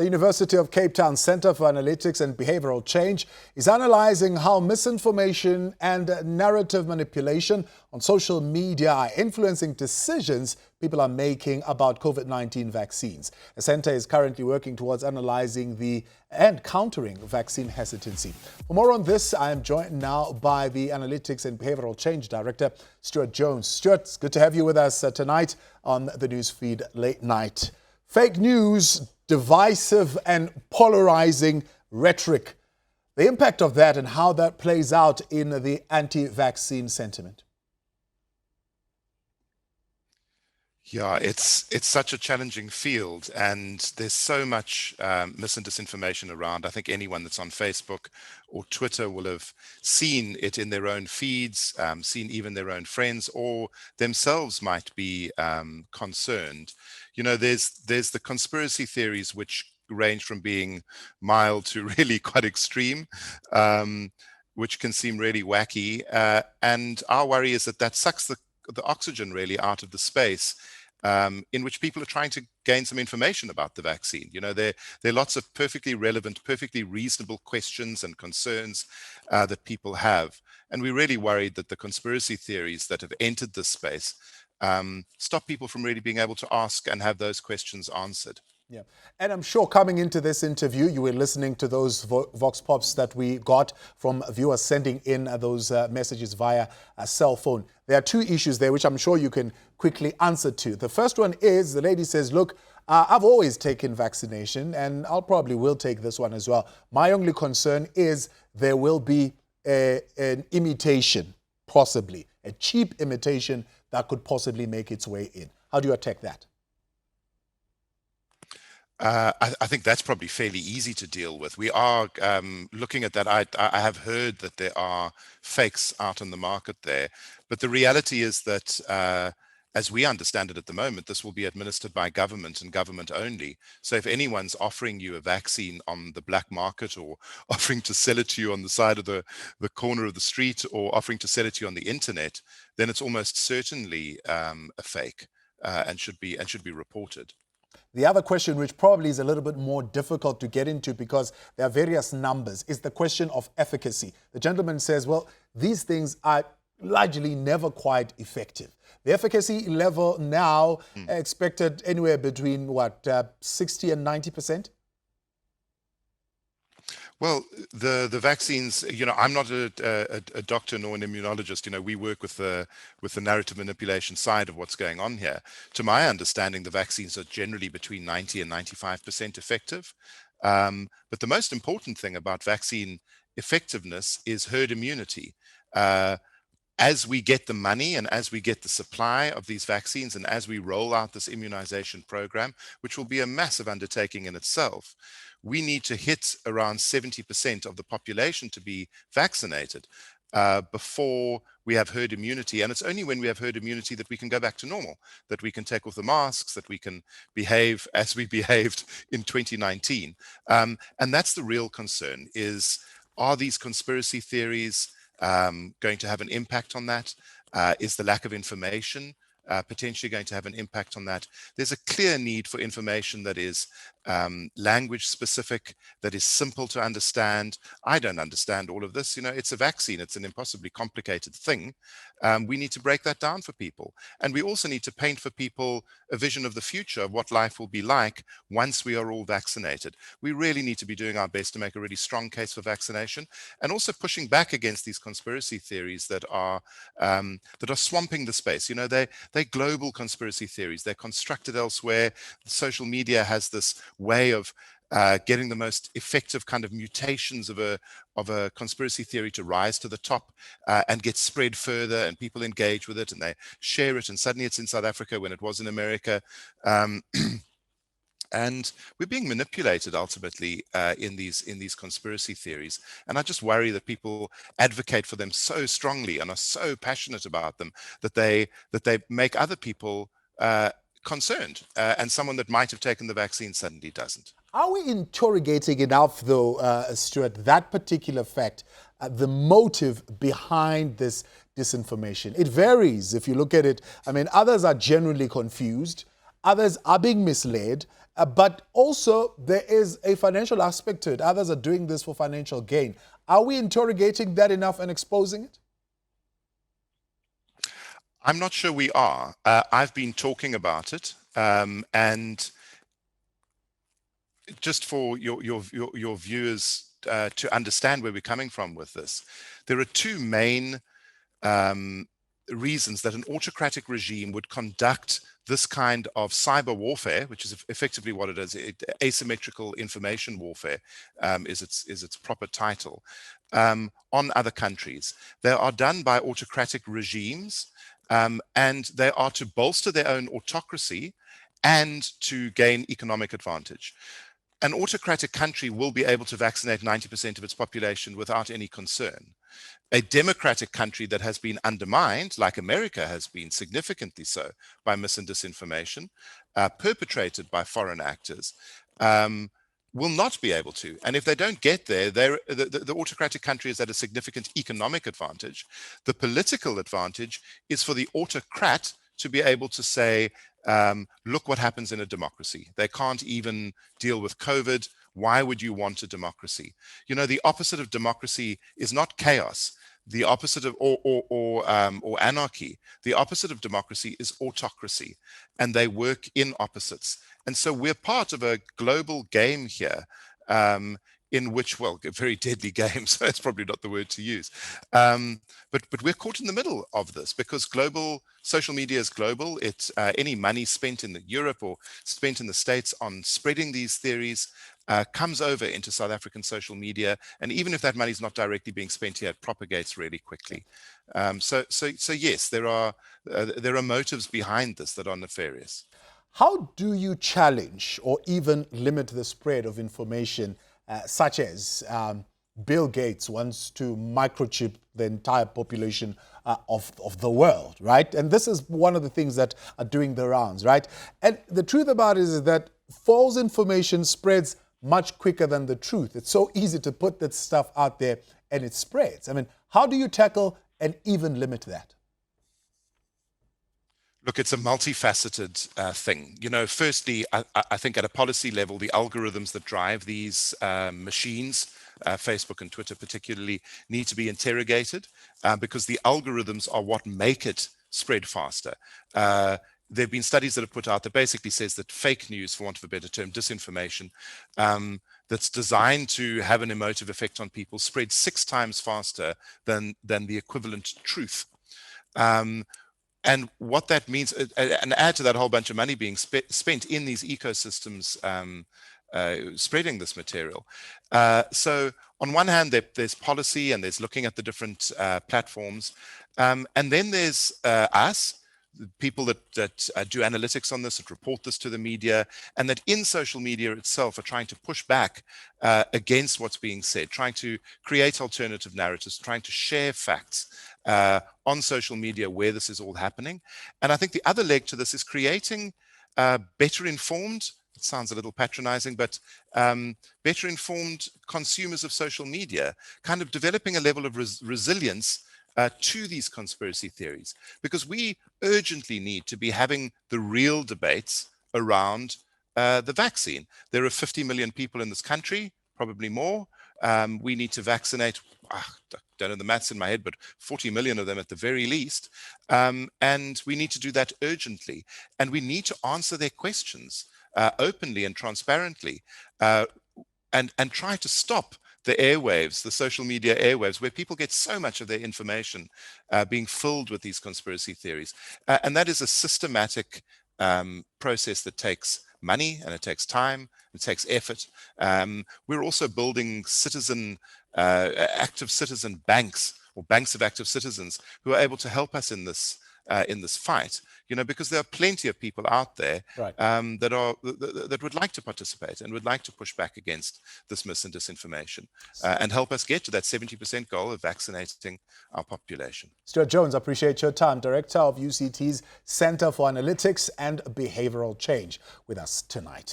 The University of Cape Town Centre for Analytics and Behavioural Change is analysing how misinformation and narrative manipulation on social media are influencing decisions people are making about COVID-19 vaccines. The centre is currently working towards analysing and countering vaccine hesitancy. For more on this, I am joined now by the Analytics and Behavioural Change Director, Stuart Jones. Stuart, it's good to have you with us tonight on the Newsfeed Late Night. Fake news, divisive and polarizing rhetoric. The impact of that and how that plays out in the anti-vaccine sentiment. Yeah, it's such a challenging field, and there's so much mis and disinformation around. I think anyone that's on Facebook or Twitter will have seen it in their own feeds, seen even their own friends, or themselves might be concerned. You know, there's the conspiracy theories which range from being mild to really quite extreme, which can seem really wacky. And our worry is that sucks the oxygen really out of the space in which people are trying to gain some information about the vaccine. You know, there are lots of perfectly relevant, perfectly reasonable questions and concerns that people have. And we're really worried that the conspiracy theories that have entered this space stop people from really being able to ask and have those questions answered. Yeah, and I'm sure coming into this interview, you were listening to those vox pops that we got from viewers sending in those messages via a cell phone. There are two issues there, which I'm sure you can quickly answer to. The first one is, the lady says, look, I've always taken vaccination and I'll probably will take this one as well. My only concern is there will be an imitation, possibly, a cheap imitation that could possibly make its way in. How do you attack that? I think that's probably fairly easy to deal with. We are looking at that. I have heard that there are fakes out on the market there, but the reality is that as we understand it at the moment, this will be administered by government and government only. So if anyone's offering you a vaccine on the black market, or offering to sell it to you on the side of the corner of the street, or offering to sell it to you on the internet, then it's almost certainly a fake and should be reported. The other question, which probably is a little bit more difficult to get into because there are various numbers, is the question of efficacy. The gentleman says, well, these things are largely never quite effective. The efficacy level now expected anywhere between, 60 and 90%? Well, the vaccines, you know, I'm not a doctor nor an immunologist. You know, we work with the narrative manipulation side of what's going on here. To my understanding, the vaccines are generally between 90 and 95% effective. But the most important thing about vaccine effectiveness is herd immunity. As we get the money and as we get the supply of these vaccines and as we roll out this immunization program, which will be a massive undertaking in itself, we need to hit around 70% of the population to be vaccinated before we have herd immunity. And it's only when we have herd immunity that we can go back to normal, that we can take off the masks, that we can behave as we behaved in 2019. And that's the real concern, is, are these conspiracy theories going to have an impact on that? Is the lack of information potentially going to have an impact on that? There's a clear need for information that is language specific, that is simple to understand. I don't understand all of this. You know, it's a vaccine. It's an impossibly complicated thing. We need to break that down for people. And we also need to paint for people a vision of the future of what life will be like once we are all vaccinated. We really need to be doing our best to make a really strong case for vaccination, and also pushing back against these conspiracy theories that are swamping the space. You know, they're global conspiracy theories. They're constructed elsewhere. Social media has this way of getting the most effective kind of mutations of a conspiracy theory to rise to the top and get spread further, and people engage with it and they share it, and suddenly it's in South Africa when it was in America. And we're being manipulated ultimately in these conspiracy theories. And I just worry that people advocate for them so strongly and are so passionate about them that they make other people concerned, and someone that might have taken the vaccine suddenly doesn't. Are we interrogating enough, though, Stuart, that particular fact, the motive behind this disinformation? It varies if you look at it. I mean, others are genuinely confused. Others are being misled. But also there is a financial aspect to it. Others are doing this for financial gain. Are we interrogating that enough and exposing it? I'm not sure we are. I've been talking about it, and just for your viewers to understand where we're coming from with this, there are two main reasons that an autocratic regime would conduct this kind of cyber warfare, which is effectively what it is. Asymmetrical information warfare is its proper title, on other countries. They are done by autocratic regimes, and they are to bolster their own autocracy and to gain economic advantage. An autocratic country will be able to vaccinate 90% of its population without any concern. A democratic country that has been undermined, like America has been significantly so by mis and disinformation, perpetrated by foreign actors, will not be able to. And if they don't get there, the autocratic country is at a significant economic advantage. The political advantage is for the autocrat to be able to say, look what happens in a democracy. They can't even deal with COVID. Why would you want a democracy? You know, the opposite of democracy is not chaos. The opposite of or anarchy. The opposite of democracy is autocracy, and they work in opposites. And so we're part of a global game here, in which, well, a very deadly game, so it's probably not the word to use. But we're caught in the middle of this because global social media is global. It's any money spent in Europe or spent in the States on spreading these theories comes over into South African social media, and even if that money is not directly being spent here, it propagates really quickly. So yes, there are motives behind this that are nefarious. How do you challenge or even limit the spread of information such as Bill Gates wants to microchip the entire population of the world, right? And this is one of the things that are doing the rounds, right? And the truth about it is that false information spreads much quicker than the truth. It's so easy to put that stuff out there and it spreads. I mean, how do you tackle and even limit that? Look, it's a multifaceted thing. You know, firstly, I think at a policy level, the algorithms that drive these machines, Facebook and Twitter particularly, need to be interrogated because the algorithms are what make it spread faster. There have been studies that have put out that basically says that fake news, for want of a better term, disinformation, that's designed to have an emotive effect on people spreads 6 times faster than the equivalent truth. And what that means, and add to that a whole bunch of money being spent in these ecosystems spreading this material. So on one hand, there's policy and there's looking at the different platforms. And then there's us, people that do analytics on this, that report this to the media, and that in social media itself are trying to push back against what's being said, trying to create alternative narratives, trying to share facts on social media where this is all happening. And I think the other leg to this is creating better informed, it sounds a little patronizing, but better informed consumers of social media, kind of developing a level of resilience to these conspiracy theories, because we urgently need to be having the real debates around the vaccine. There are 50 million people in this country, probably more. We need to vaccinate, I don't know the maths in my head, but 40 million of them at the very least. And we need to do that urgently. And we need to answer their questions openly and transparently, and try to stop the airwaves, the social media airwaves, where people get so much of their information being filled with these conspiracy theories. And that is a systematic process that takes money, and it takes time, it takes effort. We're also building active citizen banks, or banks of active citizens, who are able to help us in this fight. You know, because there are plenty of people out there, right, that would like to participate and would like to push back against this mis and disinformation and help us get to that 70% goal of vaccinating our population. Stuart Jones, I appreciate your time. Director of UCT's Center for Analytics and Behavioral Change, with us tonight.